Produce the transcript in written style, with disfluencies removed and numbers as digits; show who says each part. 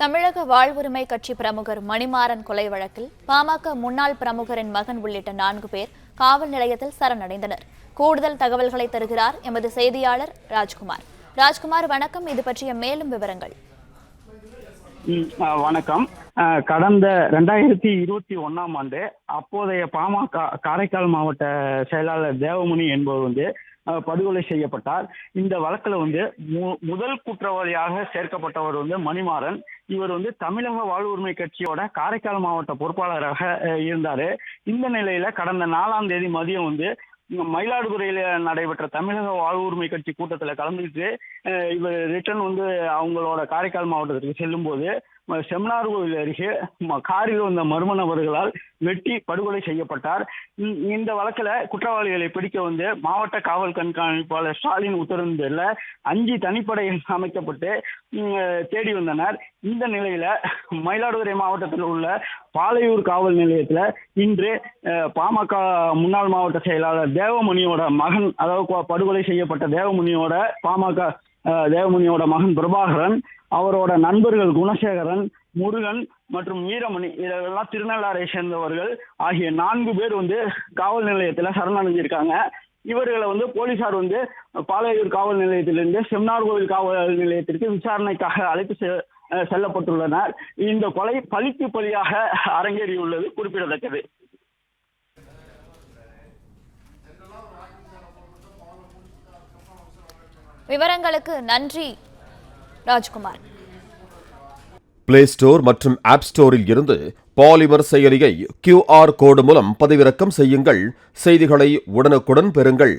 Speaker 1: தமிழக வாழ்வுரிமை கட்சி பிரமுகர் மணிமாறன் கொலை வழக்கில் பாமக முன்னாள் பிரமுகரின் மகன் உள்ளிட்ட 4 பேர் காவல் நிலையத்தில் சரணடைந்தனர். கூடுதல் தகவல்களை தருகிறார் எமது செய்தியாளர் ராஜ்குமார். ராஜ்குமார், வணக்கம். இது பற்றிய மேலும் விவரங்கள்.
Speaker 2: வணக்கம். கடந்த 2021ஆம் ஆண்டு அப்போதைய பாமக காரைக்கால் மாவட்ட செயலாளர் தேவமணி என்பவர் படுகொலை செய்யப்பட்டார். இந்த வழக்குல முதல் குற்றவாளியாக சேர்க்கப்பட்டவர் மணிமாறன். இவர் தமிழக வாழ்வுரிமை கட்சியோட காரைக்கால் மாவட்ட பொறுப்பாளராக இருந்தாரு. இந்த நிலையில கடந்த 4ஆம் தேதி மதியம் மயிலாடுதுறையில நடைபெற்ற தமிழக வாழ்வுரிமை கட்சி கூட்டத்துல கலந்துக்கிட்டு இவர் ரிட்டர்ன் அவங்களோட காரைக்கால் மாவட்டத்திற்கு செல்லும் போது செமினார் கோவில் அருகே காரில் வந்த மர்ம நபர்களால் வெட்டி படுகொலை செய்யப்பட்டார். இந்த வழக்குல குற்றவாளிகளை பிடிக்க மாவட்ட காவல் கண்காணிப்பாளர் ஸ்டாலின் உத்தரவின் பேர்ல 5 தனிப்படைகள் அமைக்கப்பட்டு தேடி வந்தனர். இந்த நிலையில மயிலாடுதுறை மாவட்டத்தில் உள்ள பாலையூர் காவல் நிலையத்துல இன்று பாமக முன்னாள் மாவட்ட செயலாளர் தேவமணியோட மகன், அதாவது படுகொலை செய்யப்பட்ட தேவமணியோட மகன் பிரபாகரன், அவரோட நண்பர்கள் குணசேகரன், முருகன் மற்றும் வீரமணி, இதெல்லாம் திருநள்ளாரை சேர்ந்தவர்கள் ஆகிய 4 பேர் காவல் நிலையத்துல சரணடைஞ்சிருக்காங்க. இவர்களை போலீசார் பாலையூர் காவல் நிலையத்திலிருந்து செமினார் கோவில் காவல் நிலையத்திற்கு விசாரணைக்காக அழைத்து செல்லப்பட்டுள்ளனர். இந்த கொலை பழிக்கு பழியாக அரங்கேறியுள்ளது குறிப்பிடத்தக்கது.
Speaker 1: விவரங்களுக்கு நன்றி ராஜ்குமார்.
Speaker 3: பிளே ஸ்டோர் மற்றும் ஆப் ஸ்டோரில் இருந்து பாலிமர் செயலியை QR கோடு மூலம் பதிவிறக்கம் செய்யுங்கள். செய்திகளை உடனுக்குடன் பெறுங்கள்.